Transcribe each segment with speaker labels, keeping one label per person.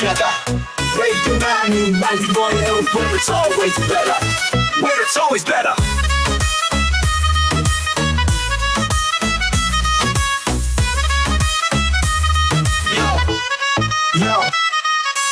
Speaker 1: together. Radio 91 where it's always better. Where it's always better. Yo,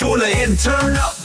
Speaker 1: tune in, turn up,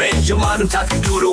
Speaker 1: Radio Manu 92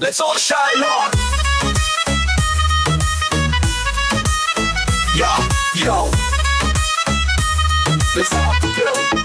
Speaker 1: let's all shine on. Yo, let's all go.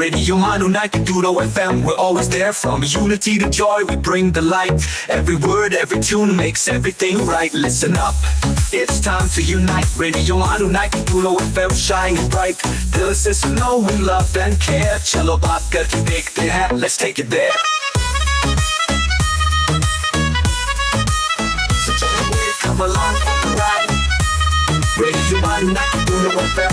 Speaker 1: Radio Manu 92 FM, we're always there. From unity to joy, we bring the light. Every word, every tune makes everything right. Listen up, it's time to unite. Radio Manu 92 FM, shining bright. Dill se suno, we love and care. Chalo baat karke dekhte hain, let's take it there. So come along for the ride. Radio Manu 92 FM,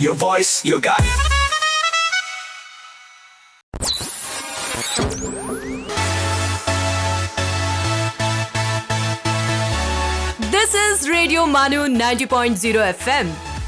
Speaker 1: Your voice, your guide.
Speaker 2: This is Radio Manu 90.0 FM.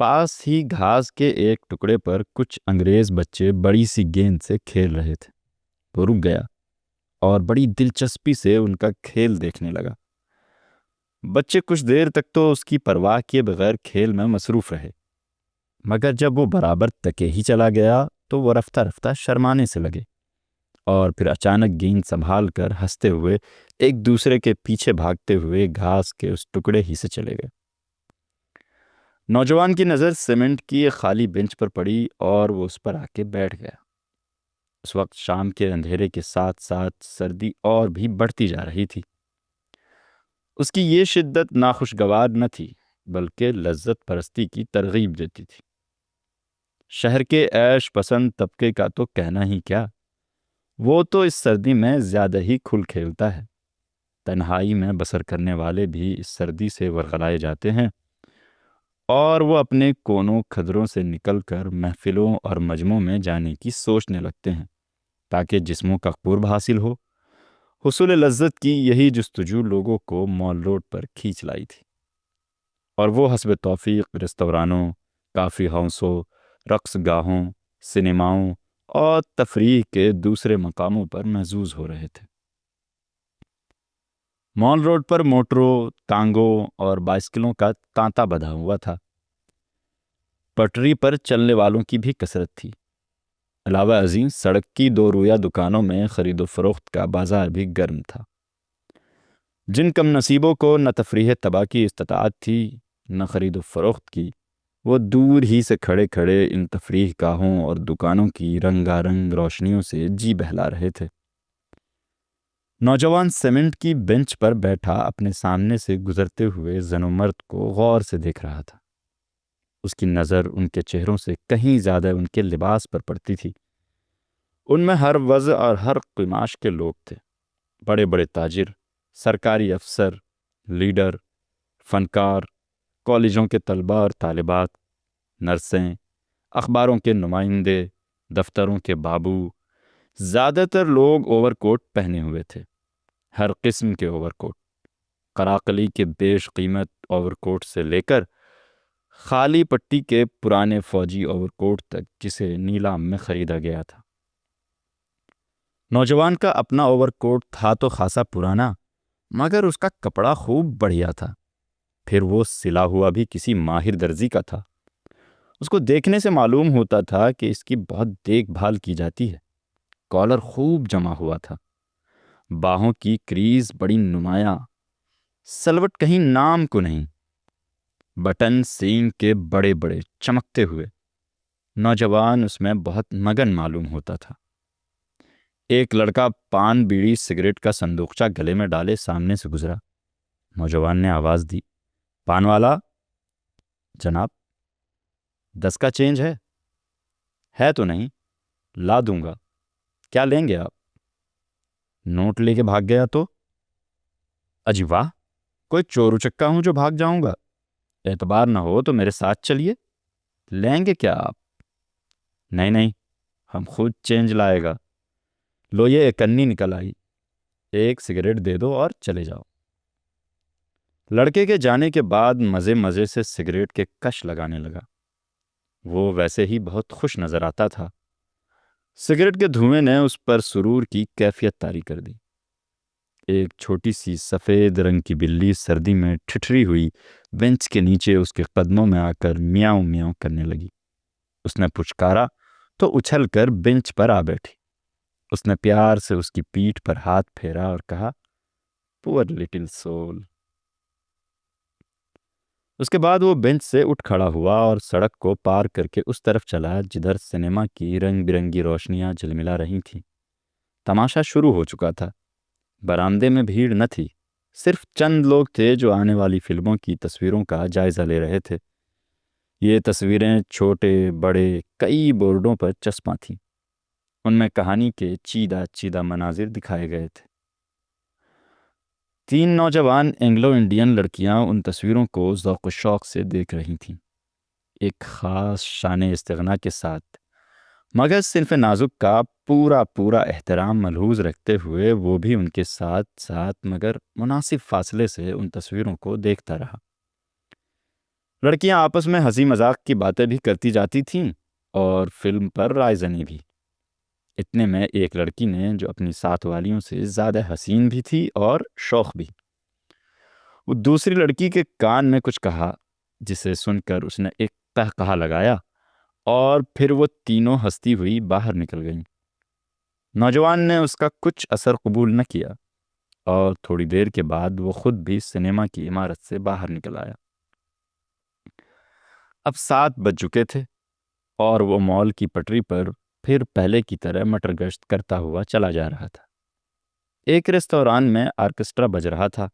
Speaker 3: پاس ہی گھاس کے ایک ٹکڑے پر کچھ انگریز بچے بڑی سی گیند سے کھیل رہے تھے۔ وہ رک گیا اور بڑی دلچسپی سے ان کا کھیل دیکھنے لگا۔ بچے کچھ دیر تک تو اس کی پرواہ کیے بغیر کھیل میں مصروف رہے، مگر جب وہ برابر تکے ہی چلا گیا تو وہ رفتہ رفتہ شرمانے سے لگے اور پھر اچانک گیند سنبھال کر ہنستے ہوئے ایک دوسرے کے پیچھے بھاگتے ہوئے گھاس کے اس ٹکڑے ہی سے چلے گئے۔ نوجوان کی نظر سیمنٹ کی ایک خالی بینچ پر پڑی اور وہ اس پر آ کے بیٹھ گیا۔ اس وقت شام کے اندھیرے کے ساتھ ساتھ سردی اور بھی بڑھتی جا رہی تھی۔ اس کی یہ شدت ناخوشگوار نہ تھی بلکہ لذت پرستی کی ترغیب دیتی تھی۔ شہر کے عیش پسند طبقے کا تو کہنا ہی کیا، وہ تو اس سردی میں زیادہ ہی کھل کھیلتا ہے۔ تنہائی میں بسر کرنے والے بھی اس سردی سے ورغلائے جاتے ہیں اور وہ اپنے کونوں کھدروں سے نکل کر محفلوں اور مجمعوں میں جانے کی سوچنے لگتے ہیں تاکہ جسموں کا قرب حاصل ہو۔ حصول لذت کی یہی جستجو لوگوں کو مال روڈ پر کھینچ لائی تھی، اور وہ حسب توفیق ریستورانوں، کافی ہاؤسوں، رقص گاہوں، سنیماؤں اور تفریح کے دوسرے مقاموں پر محظوظ ہو رہے تھے۔ مال روڈ پر موٹروں، ٹانگوں اور بائسکلوں کا تانتا بدھا ہوا تھا۔ پٹری پر چلنے والوں کی بھی کثرت تھی۔ علاوہ ازیں سڑک کی دو رویہ دکانوں میں خرید و فروخت کا بازار بھی گرم تھا۔ جن کم نصیبوں کو نہ تفریح طبع کی استطاعت تھی نہ خرید و فروخت کی، وہ دور ہی سے کھڑے کھڑے ان تفریح گاہوں اور دکانوں کی رنگا رنگ روشنیوں سے جی بہلا رہے تھے۔ نوجوان سیمنٹ کی بینچ پر بیٹھا اپنے سامنے سے گزرتے ہوئے زن و مرد کو غور سے دیکھ رہا تھا۔ اس کی نظر ان کے چہروں سے کہیں زیادہ ان کے لباس پر پڑتی تھی۔ ان میں ہر وضع اور ہر قماش کے لوگ تھے، بڑے بڑے تاجر، سرکاری افسر، لیڈر، فنکار، کالجوں کے طلباء اور طالبات، نرسیں، اخباروں کے نمائندے، دفتروں کے بابو۔ زیادہ تر لوگ اوور کوٹ پہنے ہوئے تھے، ہر قسم کے اوور کوٹ، قراقلی کے بیش قیمت اوور کوٹ سے لے کر خالی پٹی کے پرانے فوجی اوور کوٹ تک جسے نیلام میں خریدا گیا تھا۔ نوجوان کا اپنا اوور کوٹ تھا تو خاصا پرانا، مگر اس کا کپڑا خوب بڑھیا تھا، پھر وہ سلا ہوا بھی کسی ماہر درزی کا تھا۔ اس کو دیکھنے سے معلوم ہوتا تھا کہ اس کی بہت دیکھ بھال کی جاتی ہے۔ کالر خوب جما ہوا تھا، باہوں کی کریز بڑی نمایاں، سلوٹ کہیں نام کو نہیں، بٹن سیم کے بڑے بڑے چمکتے ہوئے۔ نوجوان اس میں بہت مگن معلوم ہوتا تھا۔ ایک لڑکا پان بیڑی سگریٹ کا صندوقچہ گلے میں ڈالے سامنے سے گزرا۔ نوجوان نے آواز دی، پان والا؟ جناب، 10 کا چینج ہے تو نہیں؟ لا دوں گا، کیا لیں گے آپ؟ نوٹ لے کے بھاگ گیا تو؟ اجی واہ، کوئی چور اچکا ہوں جو بھاگ جاؤں گا؟ اعتبار نہ ہو تو میرے ساتھ چلیے، لیں گے کیا آپ؟ نہیں، ہم خود چینج لائے گا۔ لو یہ 51 نکل آئی، ایک سگریٹ دے دو اور چلے جاؤ۔ لڑکے کے جانے کے بعد مزے سے سگریٹ کے کش لگانے لگا۔ وہ ویسے ہی بہت خوش نظر آتا تھا۔ سگریٹ کے دھوئیں نے اس پر سرور کی کیفیت طاری کر دی۔ ایک چھوٹی سی سفید رنگ کی بلی سردی میں ٹھٹھری ہوئی بینچ کے نیچے اس کے قدموں میں آ کر میاؤں میاؤں کرنے لگی۔ اس نے پچکارا تو اچھل کر بینچ پر آ بیٹھی۔ اس نے پیار سے اس کی پیٹھ پر ہاتھ پھیرا اور کہا، پور لٹل سول۔ اس کے بعد وہ بینچ سے اٹھ کھڑا ہوا اور سڑک کو پار کر کے اس طرف چلا جدھر سنیما کی رنگ برنگی روشنیاں جھلملا رہی تھیں۔ تماشا شروع ہو چکا تھا۔ برآمدے میں بھیڑ نہ تھی، صرف چند لوگ تھے جو آنے والی فلموں کی تصویروں کا جائزہ لے رہے تھے۔ یہ تصویریں چھوٹے بڑے کئی بورڈوں پر چسپاں تھیں۔ ان میں کہانی کے چیدہ مناظر دکھائے گئے تھے۔ 3 نوجوان اینگلو انڈین لڑکیاں ان تصویروں کو ذوق و شوق سے دیکھ رہی تھیں، ایک خاص شان استغنا کے ساتھ، مگر صنف نازک کا پورا احترام ملحوظ رکھتے ہوئے وہ بھی ان کے ساتھ مگر مناسب فاصلے سے ان تصویروں کو دیکھتا رہا۔ لڑکیاں آپس میں ہنسی مذاق کی باتیں بھی کرتی جاتی تھیں اور فلم پر رائے زنی بھی۔ اتنے میں ایک لڑکی نے جو اپنی ساتھ والیوں سے زیادہ حسین بھی تھی اور شوخ بھی، وہ دوسری لڑکی کے کان میں کچھ کہا، جسے سن کر اس نے ایک قہقہا لگایا اور پھر وہ تینوں ہنستی ہوئی باہر نکل گئیں۔ نوجوان نے اس کا کچھ اثر قبول نہ کیا اور تھوڑی دیر کے بعد وہ خود بھی سنیما کی عمارت سے باہر نکل آیا۔ اب 7 بج چکے تھے اور وہ مال کی پٹری پر پھر پہلے کی طرح مٹر گشت کرتا ہوا چلا جا رہا تھا۔ ایک ریستوران میں آرکسٹرا بج رہا تھا۔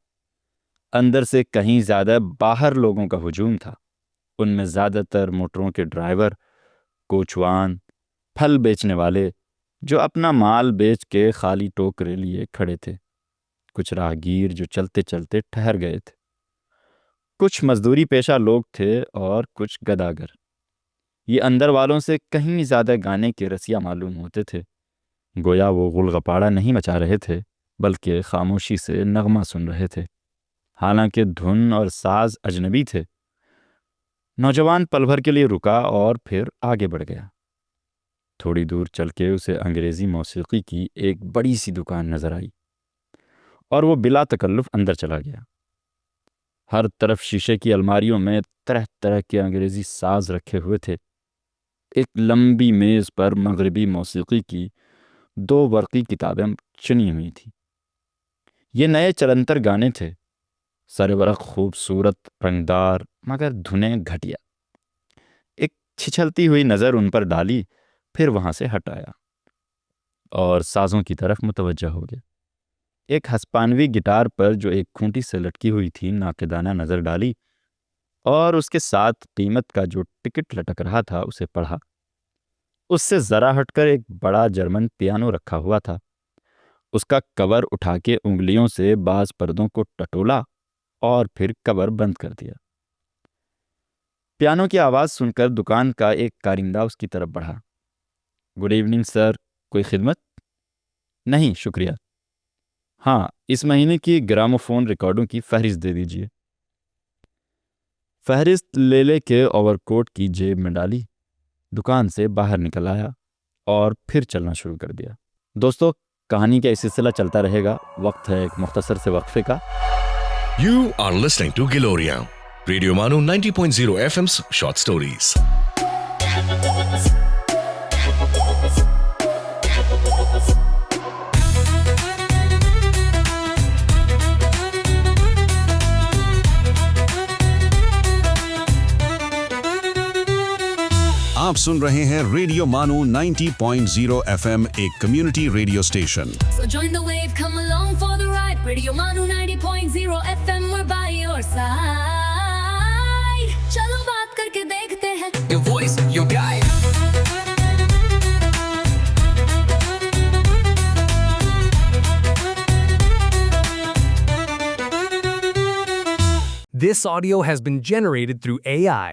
Speaker 3: اندر سے کہیں زیادہ باہر لوگوں کا ہجوم تھا۔ ان میں زیادہ تر موٹروں کے ڈرائیور، کوچوان، پھل بیچنے والے جو اپنا مال بیچ کے خالی ٹوکرے لیے کھڑے تھے، کچھ راہگیر جو چلتے چلتے ٹھہر گئے تھے، کچھ مزدوری پیشہ لوگ تھے اور کچھ گداگر۔ یہ اندر والوں سے کہیں زیادہ گانے کے رسیا معلوم ہوتے تھے، گویا وہ غلغپاڑا نہیں مچا رہے تھے بلکہ خاموشی سے نغمہ سن رہے تھے، حالانکہ دھن اور ساز اجنبی تھے۔ نوجوان پل بھر کے لیے رکا اور پھر آگے بڑھ گیا۔ تھوڑی دور چل کے اسے انگریزی موسیقی کی ایک بڑی سی دکان نظر آئی اور وہ بلا تکلف اندر چلا گیا۔ ہر طرف شیشے کی الماریوں میں طرح طرح کے انگریزی ساز رکھے ہوئے تھے۔ ایک لمبی میز پر مغربی موسیقی کی 2 ورقی کتابیں چنی ہوئی تھیں۔ یہ نئے چلنتر گانے تھے، سرورق خوبصورت، رنگدار، مگر دھنیں گھٹیا۔ ایک چھچلتی ہوئی نظر ان پر ڈالی، پھر وہاں سے ہٹ آیا اور سازوں کی طرف متوجہ ہو گیا۔ ایک ہسپانوی گٹار پر جو ایک کھونٹی سے لٹکی ہوئی تھی ناقدانہ نظر ڈالی اور اس کے ساتھ قیمت کا جو ٹکٹ لٹک رہا تھا اسے پڑھا۔ اس سے ذرا ہٹ کر ایک بڑا جرمن پیانو رکھا ہوا تھا۔ اس کا کور اٹھا کے انگلیوں سے بعض پردوں کو ٹٹولا اور پھر کور بند کر دیا۔ پیانو کی آواز سن کر دکان کا ایک کارندہ اس کی طرف بڑھا۔ گڈ ایوننگ سر، کوئی خدمت؟ نہیں شکریہ۔ ہاں، اس مہینے کی گراموفون ریکارڈوں کی فہرست دے دیجیے۔ فہرست لے لے کے اوور کوٹ کی جیب میں ڈالی، دکان سے باہر نکل آیا اور پھر چلنا شروع کر دیا۔ دوستو، کہانی کا یہ سلسلہ چلتا رہے گا، وقت ہے ایک مختصر سے وقفے کا۔
Speaker 4: You are listening to Giloria, Radio Manu 90.0 FM's Short Stories.
Speaker 5: آپ سن رہے ہیں ریڈیو مانو 90.0 FM، ایک community radio station.
Speaker 6: So join the wave, come along for the ride. Radio Manu 90.0 FM, we're by your side. چلو بات کر کے دیکھتے ہیں.
Speaker 1: Your voice, your guide.
Speaker 7: This audio has been generated through AI.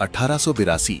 Speaker 5: 1882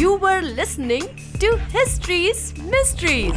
Speaker 2: You were listening to History's Mysteries.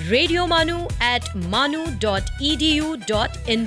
Speaker 2: radiomanu@manu.edu.in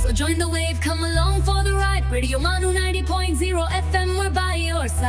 Speaker 6: So join the wave, come along for the ride. Radio Manu 90.0 FM, we're by your side.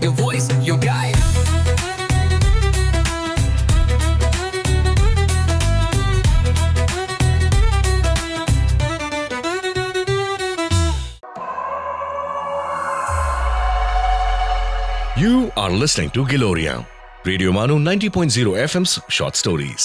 Speaker 1: Your voice, your guide.
Speaker 4: You are listening to Giloria, Radio Manu 90.0 FM's short stories.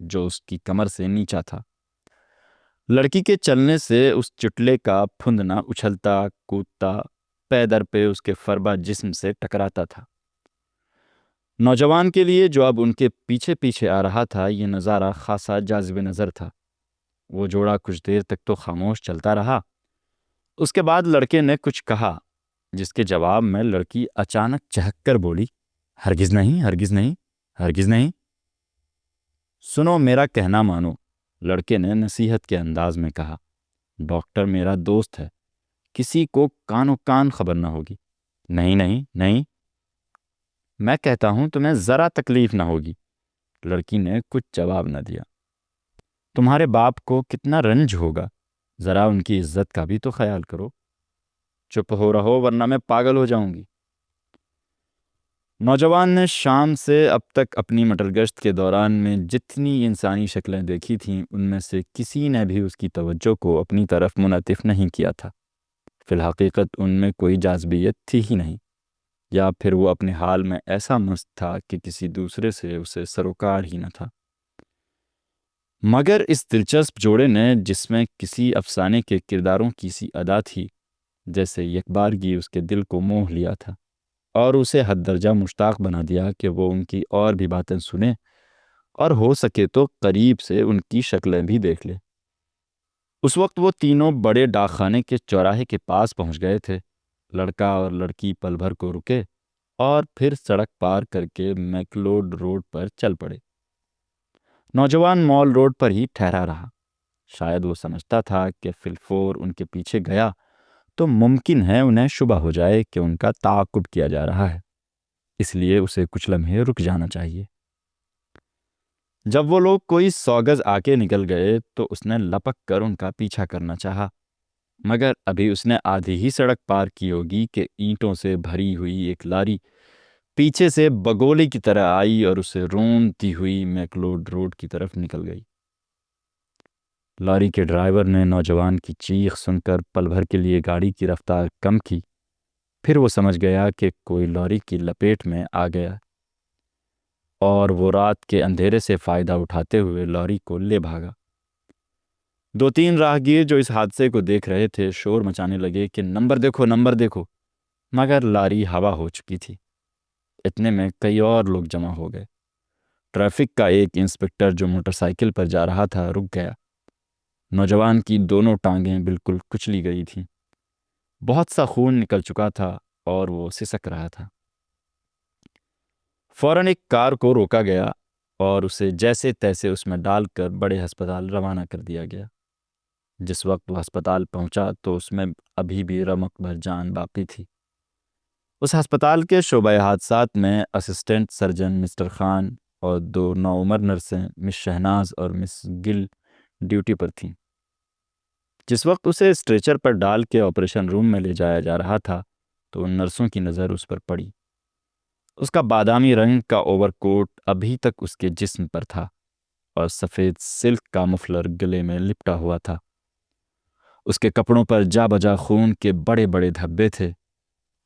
Speaker 3: جو اس کی کمر سے نیچا تھا۔ لڑکی کے چلنے سے اس چٹلے کا پھندنا اچھلتا کودتا پے در پہ اس کے فربا جسم سے ٹکراتا تھا۔ نوجوان کے لیے جو اب ان کے پیچھے پیچھے آ رہا تھا یہ نظارہ خاصا جاذب نظر تھا۔ وہ جوڑا کچھ دیر تک تو خاموش چلتا رہا۔ اس کے بعد لڑکے نے کچھ کہا جس کے جواب میں لڑکی اچانک چہک کر بولی، ہرگز نہیں، ہرگز نہیں، ہرگز نہیں۔ سنو، میرا کہنا مانو، لڑکے نے نصیحت کے انداز میں کہا۔ ڈاکٹر میرا دوست ہے، کسی کو کانو کان خبر نہ ہوگی۔ نہیں نہیں نہیں، میں کہتا ہوں تمہیں ذرا تکلیف نہ ہوگی۔ لڑکی نے کچھ جواب نہ دیا۔ تمہارے باپ کو کتنا رنج ہوگا، ذرا ان کی عزت کا بھی تو خیال کرو۔ چپ ہو رہو ورنہ میں پاگل ہو جاؤں گی۔ نوجوان نے شام سے اب تک اپنی مٹر گشت کے دوران میں جتنی انسانی شکلیں دیکھی تھیں ان میں سے کسی نے بھی اس کی توجہ کو اپنی طرف منعطف نہیں کیا تھا۔ فی الحقیقت ان میں کوئی جاذبیت تھی ہی نہیں، یا پھر وہ اپنے حال میں ایسا مست تھا کہ کسی دوسرے سے اسے سروکار ہی نہ تھا۔ مگر اس دلچسپ جوڑے نے جس میں کسی افسانے کے کرداروں کی سی ادا تھی، جیسے یک بارگی اس کے دل کو موہ لیا تھا اور اسے حد درجہ مشتاق بنا دیا کہ وہ ان کی اور بھی باتیں سنے اور ہو سکے تو قریب سے ان کی شکلیں بھی دیکھ لے۔ اس وقت وہ تینوں بڑے ڈاک خانے کے چوراہے کے پاس پہنچ گئے تھے۔ لڑکا اور لڑکی پل بھر کو رکے اور پھر سڑک پار کر کے میکلوڈ روڈ پر چل پڑے۔ نوجوان مال روڈ پر ہی ٹھہرا رہا۔ شاید وہ سمجھتا تھا کہ فی الفور ان کے پیچھے گیا تو ممکن ہے انہیں شبہ ہو جائے کہ ان کا تعاقب کیا جا رہا ہے، اس لیے اسے کچھ لمحے رک جانا چاہیے۔ جب وہ لوگ کوئی 100 گز آگے نکل گئے تو اس نے لپک کر ان کا پیچھا کرنا چاہا، مگر ابھی اس نے آدھی ہی سڑک پار کی ہوگی کہ اینٹوں سے بھری ہوئی ایک لاری پیچھے سے بگولی کی طرح آئی اور اسے رونتی ہوئی میکلوڈ روڈ کی طرف نکل گئی۔ لاری کے ڈرائیور نے نوجوان کی چیخ سن کر پل بھر کے لیے گاڑی کی رفتار کم کی، پھر وہ سمجھ گیا کہ کوئی لاری کی لپیٹ میں آ گیا اور وہ رات کے اندھیرے سے فائدہ اٹھاتے ہوئے لاری کو لے بھاگا۔ 2-3 راہگیر جو اس حادثے کو دیکھ رہے تھے شور مچانے لگے کہ نمبر دیکھو، نمبر دیکھو، مگر لاری ہوا ہو چکی تھی۔ اتنے میں کئی اور لوگ جمع ہو گئے۔ ٹریفک کا ایک انسپکٹر جو موٹر سائیکل پر جا رہا تھا رک گیا۔ نوجوان کی دونوں ٹانگیں بالکل کچلی گئی تھیں، بہت سا خون نکل چکا تھا اور وہ سسک رہا تھا۔ فوراً ایک کار کو روکا گیا اور اسے جیسے تیسے اس میں ڈال کر بڑے ہسپتال روانہ کر دیا گیا۔ جس وقت وہ ہسپتال پہنچا تو اس میں ابھی بھی رمق بھر جان باقی تھی۔ اس ہسپتال کے شعبہ حادثات میں اسسٹنٹ سرجن مسٹر خان اور 2 نوعمر نرسیں مس شہناز اور مس گل ڈیوٹی پر تھیں۔ جس وقت اسے اسٹریچر پر ڈال کے آپریشن روم میں لے جایا جا رہا تھا تو ان نرسوں کی نظر اس پر پڑی۔ اس کا بادامی رنگ کا اوور کوٹ ابھی تک اس کے جسم پر تھا اور سفید سلک کا مفلر گلے میں لپٹا ہوا تھا۔ اس کے کپڑوں پر جا بجا خون کے بڑے بڑے دھبے تھے۔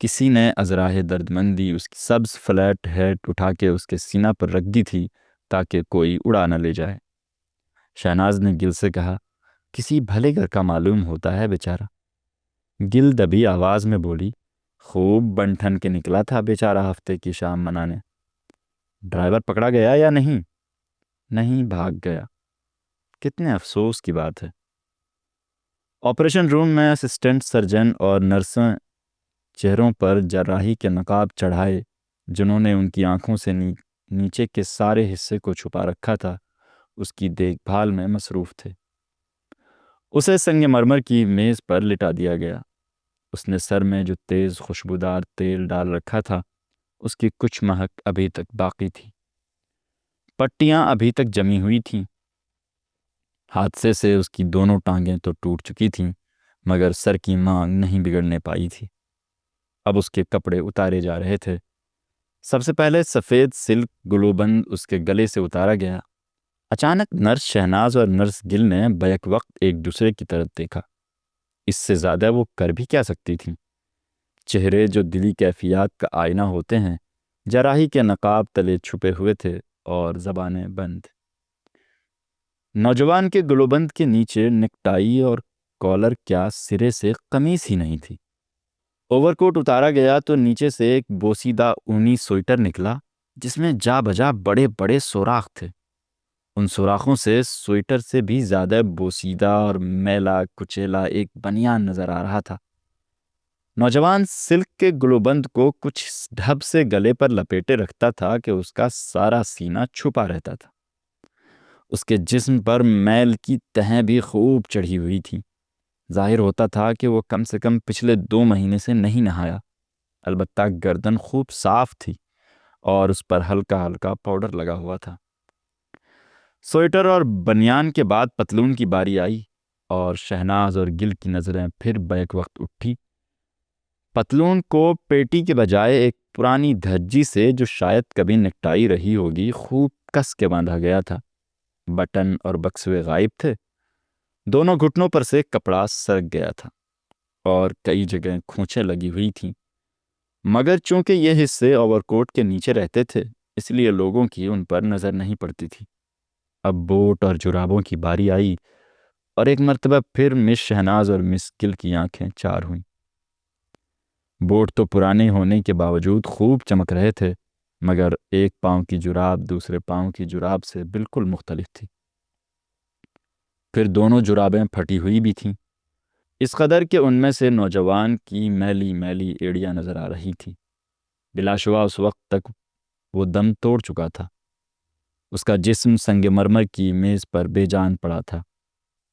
Speaker 3: کسی نے ازراہ درد مندی اس کی سبز فلیٹ ہیڈ اٹھا کے اس کے سینہ پر رکھ دی تھی تاکہ کوئی اڑا نہ لے جائے۔ شہناز نے گل سے کہا، کسی بھلے گھر کا معلوم ہوتا ہے بیچارہ۔ گل دبی آواز میں بولی، خوب بن ٹھن کے نکلا تھا بیچارہ ہفتے کی شام منانے۔ ڈرائیور پکڑا گیا یا نہیں؟ نہیں، بھاگ گیا۔ کتنے افسوس کی بات ہے۔ آپریشن روم میں اسسٹنٹ سرجن اور نرسیں چہروں پر جراحی کے نقاب چڑھائے جنہوں نے ان کی آنکھوں سے نیچے کے سارے حصے کو چھپا رکھا تھا اس کی دیکھ بھال میں مصروف تھے۔ اسے سنگ مرمر کی میز پر لٹا دیا گیا۔ اس نے سر میں جو تیز خوشبودار تیل ڈال رکھا تھا اس کی کچھ مہک ابھی تک باقی تھی۔ پٹیاں ابھی تک جمی ہوئی تھیں۔ حادثے سے اس کی دونوں ٹانگیں تو ٹوٹ چکی تھیں مگر سر کی مانگ نہیں بگڑنے پائی تھی۔ اب اس کے کپڑے اتارے جا رہے تھے۔ سب سے پہلے سفید سلک گلوبند اس کے گلے سے اتارا گیا۔ اچانک نرس شہناز اور نرس گل نے بیک وقت ایک دوسرے کی طرف دیکھا۔ اس سے زیادہ وہ کر بھی کیا سکتی تھیں؟ چہرے جو دلی کیفیات کا آئینہ ہوتے ہیں جراحی کے نقاب تلے چھپے ہوئے تھے اور زبانیں بند۔ نوجوان کے گلوبند کے نیچے نیکٹائی اور کالر کیا سرے سے قمیص ہی نہیں تھی۔ اوور کوٹ اتارا گیا تو نیچے سے ایک بوسیدہ اونی سویٹر نکلا جس میں جا بجا بڑے بڑے سوراخ تھے۔ ان سوراخوں سے سویٹر سے بھی زیادہ بوسیدہ اور میلا کچیلا ایک بنیان نظر آ رہا تھا۔ نوجوان سلک کے گلوبند کو کچھ ڈھب سے گلے پر لپیٹے رکھتا تھا کہ اس کا سارا سینہ چھپا رہتا تھا۔ اس کے جسم پر میل کی تہیں بھی خوب چڑھی ہوئی تھیں۔ ظاہر ہوتا تھا کہ وہ کم سے کم پچھلے 2 مہینے سے نہیں نہایا۔ البتہ گردن خوب صاف تھی اور اس پر ہلکا ہلکا پاؤڈر لگا ہوا تھا۔ سویٹر اور بنیان کے بعد پتلون کی باری آئی اور شہناز اور گل کی نظریں پھر بیک وقت اٹھی۔ پتلون کو پیٹی کے بجائے ایک پرانی دھجی سے جو شاید کبھی نیکٹائی رہی ہوگی خوب کس کے باندھا گیا تھا۔ بٹن اور بکسوے غائب تھے۔ دونوں گھٹنوں پر سے کپڑا سرک گیا تھا اور کئی جگہیں کھونچیں لگی ہوئی تھیں، مگر چونکہ یہ حصے اوور کوٹ کے نیچے رہتے تھے اس لیے لوگوں کی ان پر نظر نہیں پڑتی تھی۔ اب بوٹ اور جرابوں کی باری آئی اور ایک مرتبہ پھر مس شہناز اور مس گل کی آنکھیں چار ہوئیں۔ بوٹ تو پرانے ہونے کے باوجود خوب چمک رہے تھے، مگر ایک پاؤں کی جراب دوسرے پاؤں کی جراب سے بالکل مختلف تھی۔ پھر دونوں جرابیں پھٹی ہوئی بھی تھیں، اس قدر کہ ان میں سے نوجوان کی میلی میلی ایڑیاں نظر آ رہی تھی۔ بلا شبہ اس وقت تک وہ دم توڑ چکا تھا۔ اس کا جسم سنگ مرمر کی میز پر بے جان پڑا تھا۔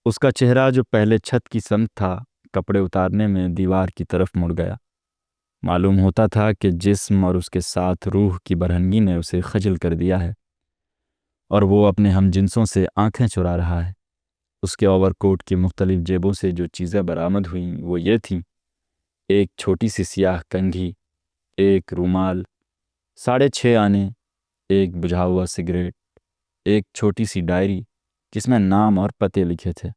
Speaker 3: اس کا چہرہ جو پہلے چھت کی سمت تھا کپڑے اتارنے میں دیوار کی طرف مڑ گیا۔ معلوم ہوتا تھا کہ جسم اور اس کے ساتھ روح کی برہنگی نے اسے خجل کر دیا ہے اور وہ اپنے ہم جنسوں سے آنکھیں چرا رہا ہے۔ اس کے اوور کوٹ کی مختلف جیبوں سے جو چیزیں برآمد ہوئیں وہ یہ تھیں: ایک چھوٹی سی سیاہ کنگھی، ایک رومال، 6.5 آنے، ایک بجھا ہوا سگریٹ، ایک چھوٹی سی ڈائری جس میں نام اور پتے لکھے تھے،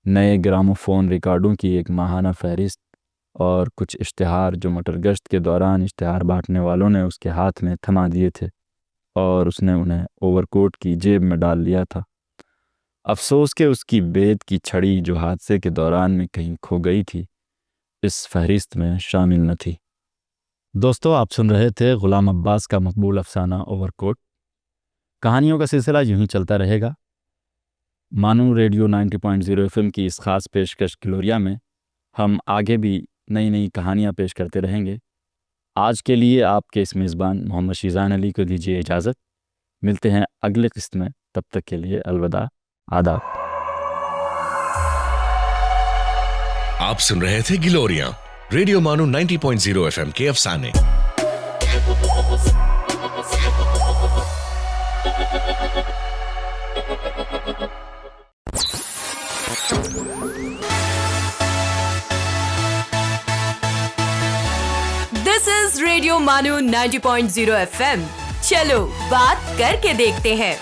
Speaker 3: نئے گراموفون ریکارڈوں کی ایک ماہانہ فہرست اور کچھ اشتہار جو موٹر گشت کے دوران اشتہار بانٹنے والوں نے اس کے ہاتھ میں تھما دیے تھے اور اس نے انہیں اوور کوٹ کی جیب میں ڈال لیا تھا۔ افسوس کہ اس کی بید کی چھڑی جو حادثے کے دوران میں کہیں کھو گئی تھی اس فہرست میں شامل نہ تھی۔ دوستو، آپ سن رہے تھے غلام عباس کا مقبول افسانہ اوور کوٹ۔ کہانیوں کا سلسلہ یوں ہی چلتا رہے گا۔ مانو ریڈیو 90.0 FM کی اس خاص پیشکش گلوریا میں ہم آگے بھی نئی نئی کہانیاں پیش کرتے رہیں گے۔ آج کے لیے آپ کے اس میزبان محمد شیزان علی کو دیجیے اجازت۔ ملتے ہیں اگلے قسط میں، تب تک کے لیے الوداع، آداب۔
Speaker 4: آپ سن رہے تھے گلوریا، ریڈیو مانو 90.0 FM کے افسانے۔
Speaker 2: This is Radio Manu 90.0 FM. چلو بات کر کے دیکھتے ہیں۔